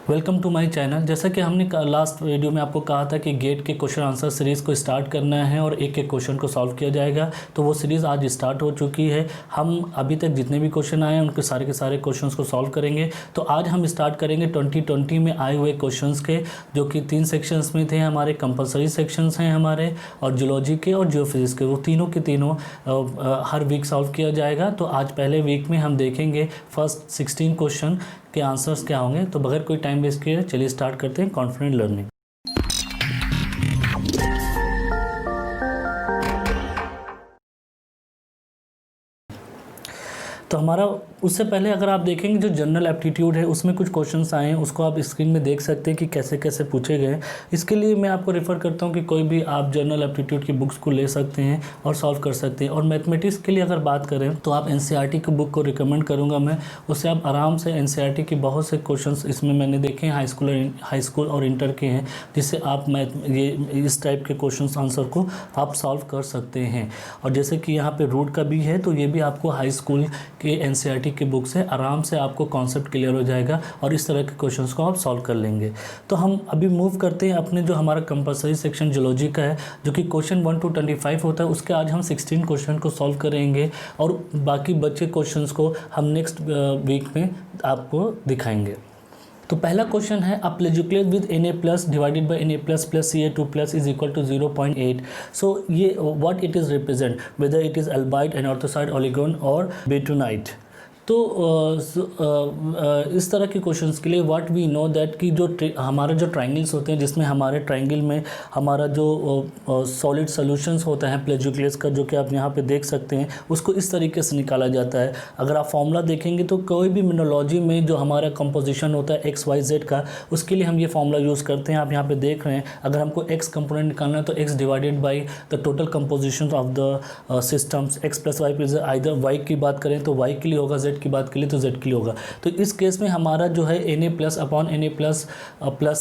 Welcome to my channel. जैसा कि हमने लास्ट वीडियो में आपको कहा था कि गेट के क्वेश्चन आंसर सीरीज़ को स्टार्ट करना है और एक एक क्वेश्चन को सॉल्व किया जाएगा, तो वो सीरीज़ आज स्टार्ट हो चुकी है। हम अभी तक जितने भी क्वेश्चन आए हैं उनके सारे के सारे क्वेश्चंस को सॉल्व करेंगे। तो आज हम स्टार्ट करेंगे 2020 में आए हुए क्वेश्चंस के, जो कि 3 सेक्शंस में थे हमारे। कंपलसरी सेक्शंस हैं हमारे, और जियोलॉजी के और जियोफिजिक्स के, वो तीनों के तीनों हर वीक सॉल्व किया जाएगा। तो आज पहले वीक में हम देखेंगे फर्स्ट 16 क्वेश्चन के आंसर्स क्या होंगे। तो बगैर कोई टाइम वेस्ट किए चलिए स्टार्ट करते हैं कॉन्फिडेंट लर्निंग। तो हमारा उससे पहले अगर आप देखेंगे जो जनरल एप्टीट्यूड है उसमें कुछ क्वेश्चंस आए हैं, उसको आप स्क्रीन में देख सकते हैं कि कैसे कैसे पूछे गए। इसके लिए मैं आपको रेफ़र करता हूं कि कोई भी आप जनरल एप्टीट्यूड की बुक्स को ले सकते हैं और सॉल्व कर सकते हैं। और मैथमेटिक्स के लिए अगर बात करें तो आप एनसीईआरटी की बुक को रिकमेंड करूँगा मैं। उससे आप आराम से एनसीईआरटी की बहुत से क्वेश्चन इसमें मैंने देखे हैं, हाई स्कूल और इंटर के हैं, जिससे आप ये इस टाइप के क्वेश्चन आंसर को आप सॉल्व कर सकते हैं। और जैसे कि यहाँ पे रूट का भी है, तो ये भी आपको हाई स्कूल के एनसीईआरटी की बुक से आराम से आपको कॉन्सेप्ट क्लियर हो जाएगा और इस तरह के क्वेश्चंस को आप सॉल्व कर लेंगे। तो हम अभी मूव करते हैं अपने जो हमारा कंपलसरी सेक्शन जियोलॉजी का है, जो कि क्वेश्चन 1 to 25 होता है। उसके आज हम 16 क्वेश्चन को सॉल्व करेंगे और बाकी बचे क्वेश्चंस को हम नेक्स्ट वीक में आपको दिखाएंगे। तो पहला क्वेश्चन है, a plagioclase with Na+ divided by Na+ plus Ca2+ is equal to 0.8। So ये what it is represent, whether it is albite, anorthosite, oligoclase और बेटोनाइट। तो इस तरह के क्वेश्चंस के लिए व्हाट वी नो दैट कि जो हमारे जो ट्रायंगल्स होते हैं, जिसमें हमारे ट्रायंगल में हमारा जो सॉलिड सॉल्यूशंस होता है प्लेजिकुलेट्स का, जो कि आप यहाँ पे देख सकते हैं, उसको इस तरीके से निकाला जाता है। अगर आप फॉर्मूला देखेंगे तो कोई भी मिनोलॉजी में जो हमारा कंपोजिशन होता है XYZ का, उसके लिए हम ये फॉर्मूला यूज़ करते हैं। आप यहाँ पे देख रहे हैं, अगर हमको X कंपोनेंट निकालना है तो X divided by the total composition of the systems. X + Y plus either Y की बात करें तो Y के लिए होगा, Z की बात के लिए तो Z के लिए होगा। तो इस केस में हमारा जो है Na+ upon Na+ plus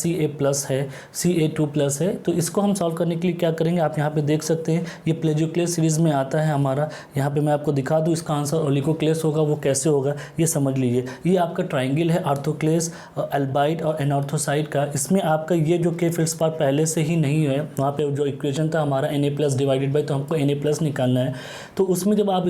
Ca+ है, Ca2+ है। तो इसको हम सॉल्व करने के लिए क्या करेंगे, आप यहाँ पे देख सकते हैं, ये प्लेजिकुलेट सीरीज़ में आता है हमारा। यहाँ पे मैं आपको दिखा दूँ, इसका आंसर ओलिगोक्लेस होगा। वो कैसे होगा ये समझ लीजिए। ये आपका ट्राइंगल है ऑर्थोक्लेस, अल्बाइट और एनॉर्थोसाइड का। इसमें आपका ये जो K फेल्ड्स्पार पहले से ही नहीं है, वहाँ पे जो इक्वेशन था हमारा Na+ डिवाइडेड बाई, तो हमको Na+ निकालना है। तो उसमें जब आप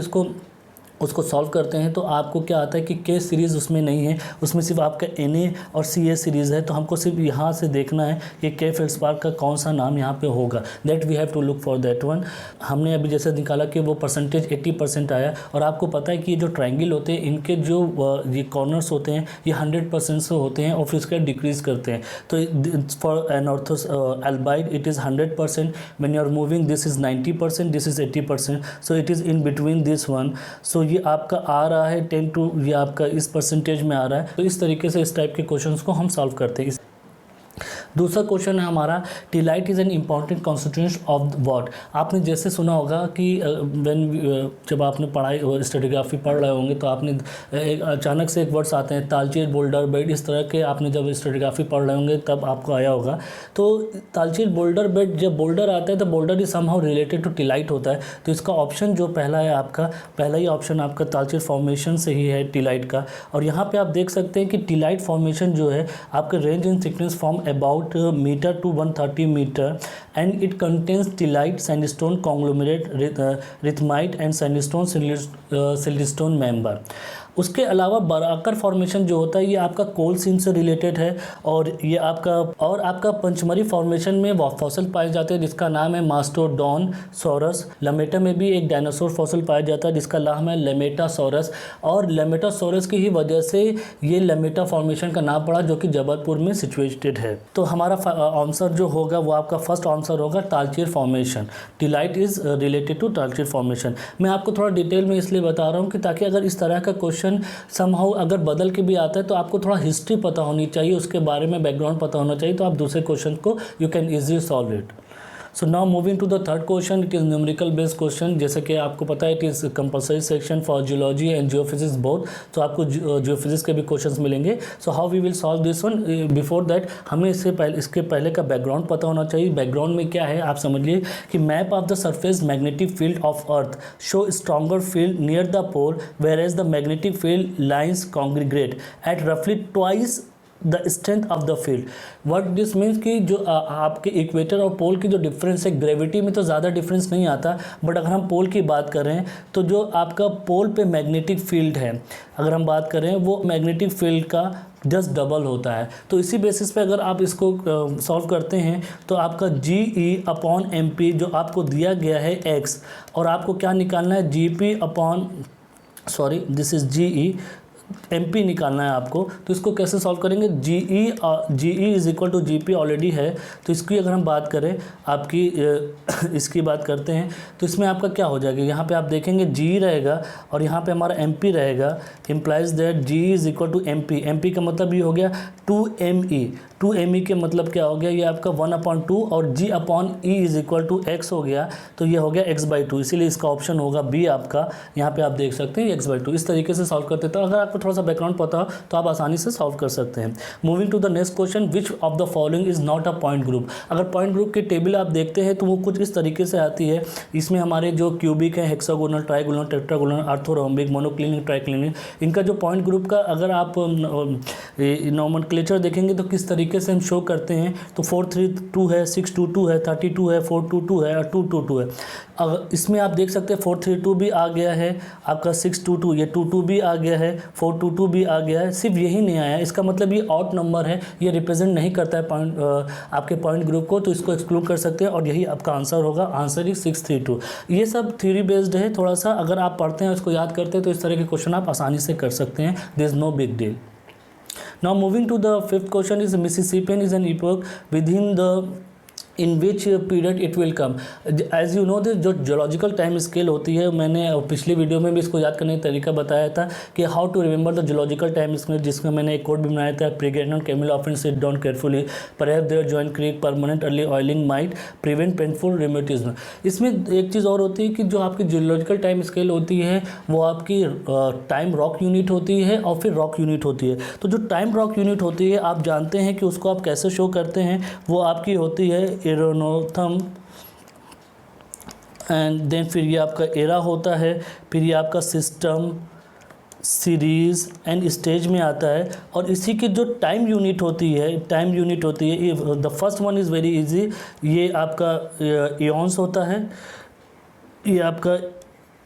उसको सॉल्व करते हैं तो आपको क्या आता है कि K सीरीज़ उसमें नहीं है, उसमें सिर्फ आपका Na और Ca सीरीज़ है। तो हमको सिर्फ यहाँ से देखना है कि K फेल्ड्स्पार का कौन सा नाम यहाँ पे होगा, that we have to look for that one. हमने अभी जैसे निकाला कि वो परसेंटेज 80% आया। और आपको पता है कि ये जो ट्रायंगल होते हैं, इनके जो ये कॉर्नर्स होते हैं, ये 100% से होते हैं और फिर उसका डिक्रीज़ करते हैं। तो for anorthose albite it is 100%, when you are moving this is 90%, this is 80%, so it is in between this one. So ये आपका आ रहा है 10 to, ये आपका इस परसेंटेज में आ रहा है। तो इस तरीके से इस टाइप के क्वेश्चंस को हम सॉल्व करते हैं। दूसरा क्वेश्चन है हमारा, tillite is an important constituent of what. आपने जैसे सुना होगा कि जब आपने पढ़ाई स्ट्रेटिग्राफी पढ़ रहे होंगे तो आपने अचानक से एक वर्ड्स आते हैं, तालचेर, बोल्डर बेड, इस तरह के आपने जब स्ट्रेटिग्राफी पढ़ रहे होंगे तब आपको आया होगा। तो तालचेर, बोल्डर बेड, जब बोल्डर आता है तो boulder is somehow related to tillite होता है। तो इसका ऑप्शन जो पहला है, आपका पहला ही ऑप्शन आपका तालचेर फॉर्मेशन से ही है, टीलाइट का। और यहाँ पर आप देख सकते हैं कि टीलाइट फॉर्मेशन जो है आपका range in thickness from about metre to 130 metre, and it contains tillite, sandstone conglomerate, rhythmite and sandstone siltstone member. उसके अलावा बराकर फॉर्मेशन जो होता है ये आपका कोल सीम से रिलेटेड है। और ये आपका पंचमरी फॉर्मेशन में फॉसिल पाए जाते हैं जिसका नाम है मास्टोडॉन सॉरस। लमेटा में भी एक डायनासोर फॉसिल पाया जाता है जिसका नाम है लेमेटासॉरस। और लेमेटासॉरस की ही वजह से ये लेमेटा फॉर्मेशन का नाम पड़ा, जो कि जबलपुर में सिचुएटेड है। तो हमारा आंसर जो होगा वो आपका फर्स्ट आंसर होगा Talcher formation. Tillite is related to Talcher formation. मैं आपको थोड़ा डिटेल में इसलिए बता रहा हूँ कि ताकि अगर इस तरह का क्वेश्चन समहाउ अगर बदल के भी आता है तो आपको थोड़ा हिस्ट्री पता होनी चाहिए, उसके बारे में बैकग्राउंड पता होना चाहिए, तो आप दूसरे क्वेश्चन को you can easily solve it. So now moving to the third question, it is numerical based question. जैसे कि आपको पता है it is compulsory section for geology and geophysics both. तो आपको जियोफिजिक्स के भी क्वेश्चंस मिलेंगे। So how we will solve this one, before that हमें इसके पहले का बैकग्राउंड पता होना चाहिए। बैकग्राउंड में क्या है आप समझिए कि map of the surface magnetic field of earth show stronger field near the pole, where as the magnetic field lines congregate at रफली twice the strength of the field. What this means कि जो आपके equator और पोल की जो difference है, gravity में तो ज़्यादा डिफरेंस नहीं आता, बट अगर हम पोल की बात करें तो जो आपका पोल पे मैग्नेटिक फील्ड है, अगर हम बात करें, वो मैग्नेटिक फील्ड का जस्ट डबल होता है। तो इसी बेसिस पे अगर आप इसको सॉल्व करते हैं तो आपका GE/MP जो आपको दिया गया है x, और आपको क्या निकालना है, दिस इज़ GE/MP निकालना है आपको। तो इसको कैसे सॉल्व करेंगे, GE is equal to GP already है, तो इसकी अगर हम बात करें आपकी इसकी बात करते हैं तो इसमें आपका क्या हो जाएगा, यहाँ पे आप देखेंगे GE रहेगा और यहाँ पे हमारा MP रहेगा, implies that GE is equal to MP। MP का मतलब ये हो गया 2ME। 2ME के मतलब क्या हो गया, ये आपका 1/2 और G/E is equal to x हो गया, तो ये हो गया x/2, इसीलिए इसका ऑप्शन होगा B आपका। यहाँ पे आप देख सकते हैं x/2। इस तरीके से सॉल्व करते, तो अगर आपको थोड़ा सा बैकग्राउंड पता हो तो आप आसानी से सॉल्व कर सकते हैं। Moving to the next question, which of the following is not a point group. अगर पॉइंट ग्रुप की टेबल आप देखते हैं तो वो कुछ इस तरीके से आती है। इसमें हमारे जो क्यूबिक है, hexagonal, trigonal, tetragonal, orthorhombic, monoclinic, triclinic, इनका जो पॉइंट ग्रुप का अगर आप नोमेनक्लेचर देखेंगे तो किस तरीके से हम शो करते हैं, तो 432 है, 622 है, 32 है, 422 है और 222 है। अगर इसमें आप देख सकते हैं 432 भी आ गया है आपका, 622, ये 22 भी आ गया है, 422 भी आ गया है, सिर्फ यही नहीं आया है। इसका मतलब ये ऑड नंबर है, ये रिप्रेजेंट नहीं करता है पॉइंट आपके पॉइंट ग्रुप को, तो इसको एक्सक्लूड कर सकते हैं और यही आपका आंसर होगा। Answer is 632। ये सब थ्योरी बेस्ड है, थोड़ा सा अगर आप पढ़ते हैं उसको याद करते हैं तो इस तरह के क्वेश्चन आप आसानी से कर सकते हैं। There is no big deal. Now moving to the fifth question is Mississippian is an epoch within the in which period it will come. As you know this जो जोलॉजिकल टाइम स्केल होती है, मैंने पिछली video में भी इसको याद करने का तरीका बताया था कि how to remember the geological time scale, जिसमें मैंने एक कोड भी बनाया था, pregnant camel often sit down carefully, perhaps their joint creak, permanent early oiling might prevent painful rheumatism. इसमें एक चीज़ और होती है कि जो आपकी जोलॉजिकल टाइम स्केल होती है वो आपकी टाइम रॉक यूनिट होती है और फिर रॉक यूनिट होती है। तो जो टाइम रॉक यूनिट होती है आप जानते हैं कि उसको आप कैसे शो करते हैं, वो आपकी होती है एरोनोथम, एंड देन फिर ये आपका एरा होता है, फिर ये आपका सिस्टम, सीरीज़ एंड स्टेज में आता है। और इसी की जो टाइम यूनिट होती है the first one is very easy, ये आपका इयॉन्स होता है, ये आपका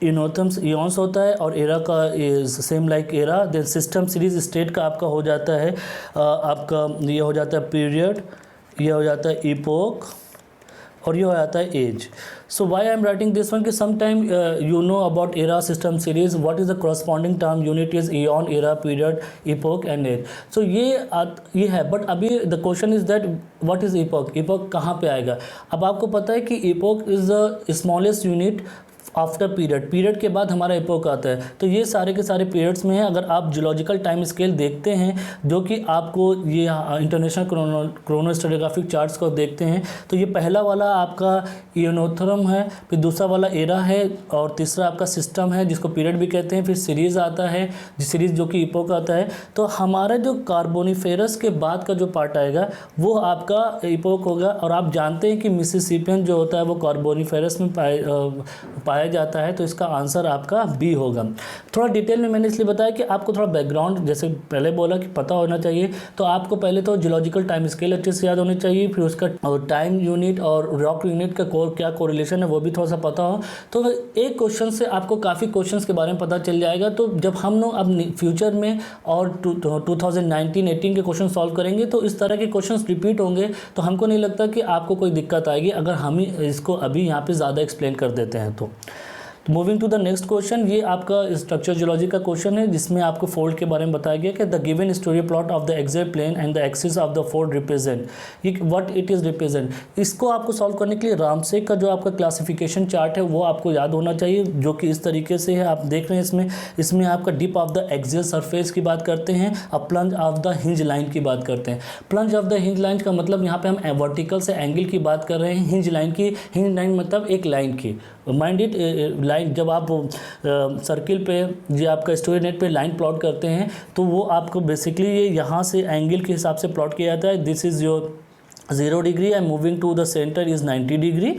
इनोथम्स इयॉन्स होता है, और एरा का is same like era. Then system, series, state का आपका हो जाता है आपका ये हो जाता है पीरियड, ये हो जाता है इपोक, और ये हो जाता है age. So why I am writing this one कि some time you know about era, system, series, what is the corresponding term unit is eon, era, period, epoch and age. So ये है, but अभी the question is that what is epoch, epoch कहाँ पे आएगा। अब आपको पता है कि epoch is the smallest unit after period के बाद हमारा एपोक आता है। तो ये सारे के सारे पीरियड्स में है। अगर आप जियोलॉजिकल टाइम स्केल देखते हैं जो कि आपको ये इंटरनेशनल क्रोनोस्टेरियोग्राफिक चार्ट्स को देखते हैं तो ये पहला वाला आपका इयोनोथर्म है, फिर दूसरा वाला एरा है, और तीसरा आपका सिस्टम है जिसको पीरियड भी कहते हैं, फिर सीरीज़ आता है, सीरीज़ जो कि इपोक आता है। तो हमारा जो कार्बोनिफेरस के बाद का जो पार्ट आएगा वो आपका इपोक होगा। और आप जानते हैं कि मिसिसिपियन जो होता है वो कार्बोनिफेरस में पाया जाता है, तो इसका आंसर आपका बी होगा। थोड़ा डिटेल में मैंने इसलिए बताया कि आपको थोड़ा बैकग्राउंड, जैसे पहले बोला कि पता होना चाहिए, तो आपको पहले तो जियोलॉजिकल टाइम स्केल अच्छे से याद होनी चाहिए, फिर उसका टाइम यूनिट और रॉक यूनिट का क्या कोरिलेशन है वो भी थोड़ा सा पता हो। तो एक क्वेश्चन से आपको काफ़ी क्वेश्चंस के बारे में पता चल जाएगा। तो जब हम लोग अब फ्यूचर में और 2019-18 के क्वेश्चन सॉल्व करेंगे तो इस तरह के क्वेश्चन रिपीट होंगे, तो हमको नहीं लगता कि आपको कोई दिक्कत आएगी अगर हम इसको अभी यहाँ पर ज़्यादा एक्सप्लेन कर देते हैं तो। Moving to the next question, ये आपका स्ट्रक्चर जियोलॉजी का क्वेश्चन है जिसमें आपको फोल्ड के बारे में बताया गया कि the given story plot of the axial plane and the axis of the fold represent, ये व्हाट इट इज़ रिप्रेजेंट। इसको आपको सॉल्व करने के लिए रामसे का जो आपका क्लासिफिकेशन चार्ट है वो आपको याद होना चाहिए, जो कि इस तरीके से है। आप देख रहे हैं इसमें आपका dip of the axial surface की बात करते हैं, अब plunge of the hinge line की बात करते हैं। Plunge of the hinge line का मतलब यहाँ पे हम वर्टिकल से एंगल की बात कर रहे हैं, हिंज लाइन की, हिंज लाइन मतलब एक लाइन की, माइंड इट लाइन। जब आप सर्किल पे जो आपका स्टोरी नेट पे लाइन प्लॉट करते हैं तो वो आपको बेसिकली ये यहाँ से एंगल के हिसाब से प्लॉट किया जाता है। This is your 0 degree and moving to the centre is 90 degree,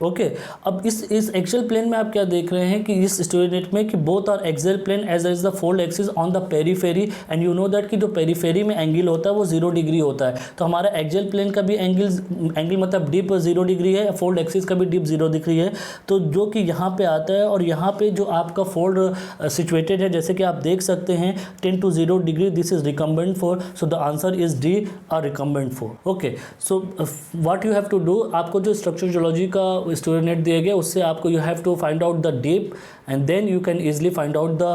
okay अब इस एक्सियल प्लेन में आप क्या देख रहे हैं कि इस स्टोरीनेट में कि both are axial plane as is the fold axis on the periphery and you know that कि जो पेरीफेरी में एंगल होता है वो 0 डिग्री होता है। तो हमारा एक्सियल प्लेन का भी एंगल मतलब डिप 0 डिग्री है, फोल्ड एक्सिस का भी डिप 0 डिग्री है। तो जो कि यहाँ पे आता है और यहाँ पे जो आपका फोल्ड सिचुएटेड है जैसे कि आप देख सकते हैं 10 to 0 degree, this is recumbent 4, so the answer is D or recumbent 4। Okay so what you have to do, आपको जो स्ट्रक्चर जियोलॉजी का स्टोरीनेट दिया गया उससे आपको you have to find out the dip and then you can easily find out the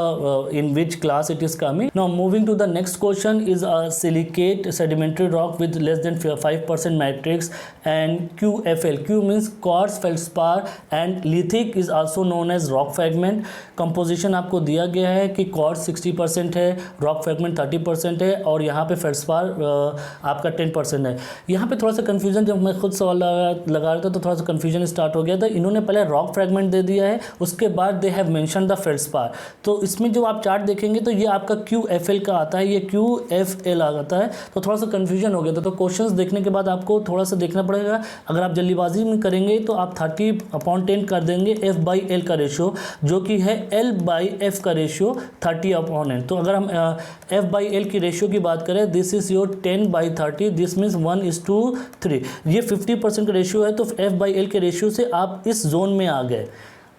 in which class it is coming. Now moving to the next question is a silicate sedimentary rock with less than 5% matrix and QFL. Q means quartz feldspar and lithic is also known as rock fragment. Composition आपको दिया गया है कि quartz 60% है, rock fragment 30% है और यहाँ पे फेल्डस्पार आपका 10% है। यहाँ पे थोड़ा सा कन्फ्यूजन, जब मैं खुद सवाल लगा रहा था तो थोड़ा सा कन्फ्यूजन स्टार्ट हो गया था। इन्होंने पहले रॉक फ्रैगमेंट दे दिया है, उसके बाद they have mention the feldspar. तो इसमें जो आप चार्ट देखेंगे तो ये आपका QFL का आता है, ये QFL आता है, तो थोड़ा सा कन्फ्यूजन हो गया था। तो क्वेश्चंस देखने के बाद आपको थोड़ा सा देखना पड़ेगा। अगर आप जल्दीबाजी में करेंगे तो आप 30/10 कर देंगे F/L का रेशियो, जो कि है L/F का रेशियो 30/N। तो अगर हम F/L की रेशियो की बात करें, this is your 10/30, this means 1:3। ये 50% का रेशियो है, तो F/L के रेशियो से आप इस जोन में आ गए।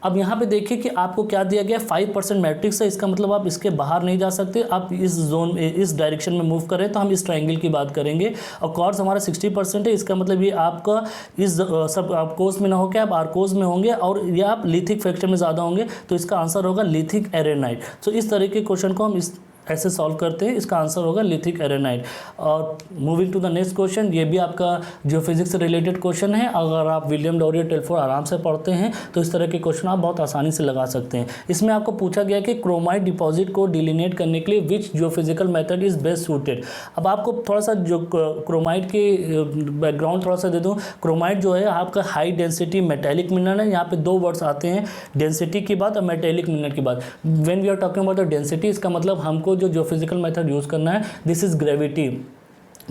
अब यहाँ पे देखिए कि आपको क्या दिया गया, 5% मैट्रिक्स है, इसका मतलब आप इसके बाहर नहीं जा सकते, आप इस जोन इस डायरेक्शन में मूव करें। तो हम इस ट्रायंगल की बात करेंगे और कॉर्ड्स हमारा 60% है, इसका मतलब ये आपका इस सब आप कोर्स में ना होकर आप आर्कोस में होंगे और ये आप लिथिक फ्रैक्चर में ज़्यादा होंगे, तो इसका आंसर होगा लिथिक एरेनाइट। तो इस तरह के क्वेश्चन को हम इस ऐसे सॉल्व करते हैं, इसका आंसर होगा लिथिक एरेनाइट। और moving to the next question, ये भी आपका जियोफिजिक्स से रिलेटेड क्वेश्चन है। अगर आप विलियम लॉरियर टेलफोर्ड आराम से पढ़ते हैं तो इस तरह के क्वेश्चन आप बहुत आसानी से लगा सकते हैं। इसमें आपको पूछा गया कि क्रोमाइट डिपॉजिट को डिलिनेट करने के लिए which geophysical method is best suited. अब आपको थोड़ा सा जो क्रोमाइट के बैकग्राउंड थोड़ा सा दे दूँ। क्रोमाइट जो है आपका हाई डेंसिटी मेटेलिक मिनरल है। यहाँ पे दो वर्ड्स आते हैं, डेंसिटी की बात और मेटेलिक मिनरल की बात। When we are talking about the density, इसका मतलब हमको जो फिजिकल मेथड यूज़ करना है, this is gravity,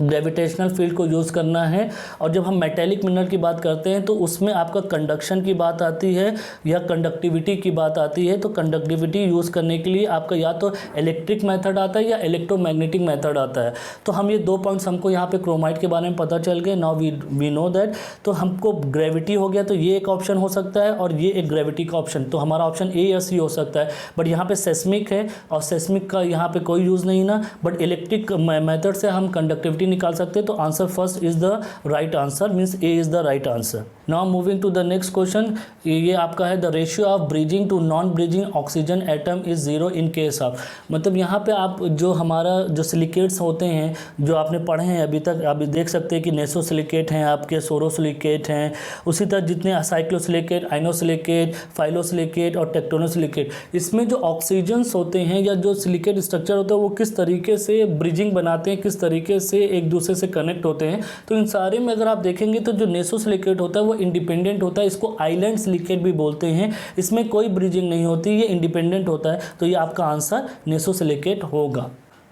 gravitational field को यूज़ करना है। और जब हम मेटेलिक मिनरल की बात करते हैं तो उसमें आपका कंडक्शन की बात आती है या कंडक्टिविटी की बात आती है। तो कंडक्टिविटी यूज़ करने के लिए आपका या तो इलेक्ट्रिक मेथड आता है या इलेक्ट्रोमैग्नेटिक मेथड आता है। तो हम ये 2 पॉइंट्स हमको यहाँ पे क्रोमाइट के बारे में पता चल गए। Now we know that. तो हमको ग्रेविटी हो गया, तो ये एक ऑप्शन हो सकता है और ये एक ग्रेविटी का ऑप्शन, तो हमारा ऑप्शन ए या सी हो सकता है। बट यहाँ पे सेस्मिक है और सेस्मिक का यहाँ पे कोई यूज़ नहीं ना, बट इलेक्ट्रिक मेथड से हम कंडक्टिविटी निकाल सकते हैं। तो answer first is the right answer, means A is the right answer. Now moving to the next question, ये आपका है the ratio of bridging to non bridging oxygen atom is 0 in case of. मतलब यहाँ पे आप जो हमारा जो सिलिकेट्स होते हैं जो आपने पढ़े हैं अभी तक, अभी देख सकते हैं कि नेसोसिलिकेट हैं, आपके सोरोसिलिकेट हैं, उसी तरह जितने साइक्लोसिलिकेट, आइनोसिलिकेट, फाइलोसिलिकेट और टेक्टोनोसिलिकेट, इसमें जो ऑक्सीजन्स होते हैं या जो सिलिकेट स्ट्रक्चर होता है वो किस तरीके से ब्रिजिंग बनाते हैं, किस तरीके से एक दूसरे से कनेक्ट होते हैं। तो इन सारे में अगर आप देखेंगे तो जो नेसोसिलिकेट होता है वो इंडिपेंडेंट होता है, इसको आइलैंड सिलिकेट भी बोलते हैं। इसमें कोई ब्रिजिंग नहीं होती, ये इंडिपेंडेंट होता है। तो ये आपका आंसर नेसोसिलिकेट होगा।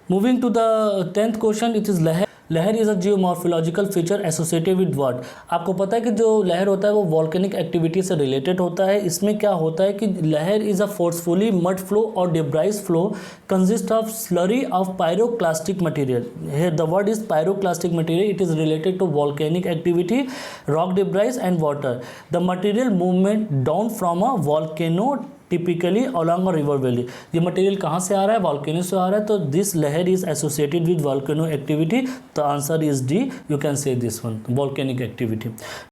Moving to the 10th question, it is lahar. Lahar is a geomorphological feature associated with what. आपको पता है कि जो लहर होता है वो वॉल्केनिक एक्टिविटी से रिलेटेड होता है। इसमें क्या होता है कि lahar is a forcefully mud flow और debris flow consist of slurry of pyroclastic material. Here the word is pyroclastic material, it is related to volcanic activity, rock debris and water. The material movement down from a volcano typically along a river valley. ये material कहाँ से आ रहा है, volcano से आ रहा है। तो this लहर is associated with volcano activity. The answer is D, you can say this one, volcanic activity.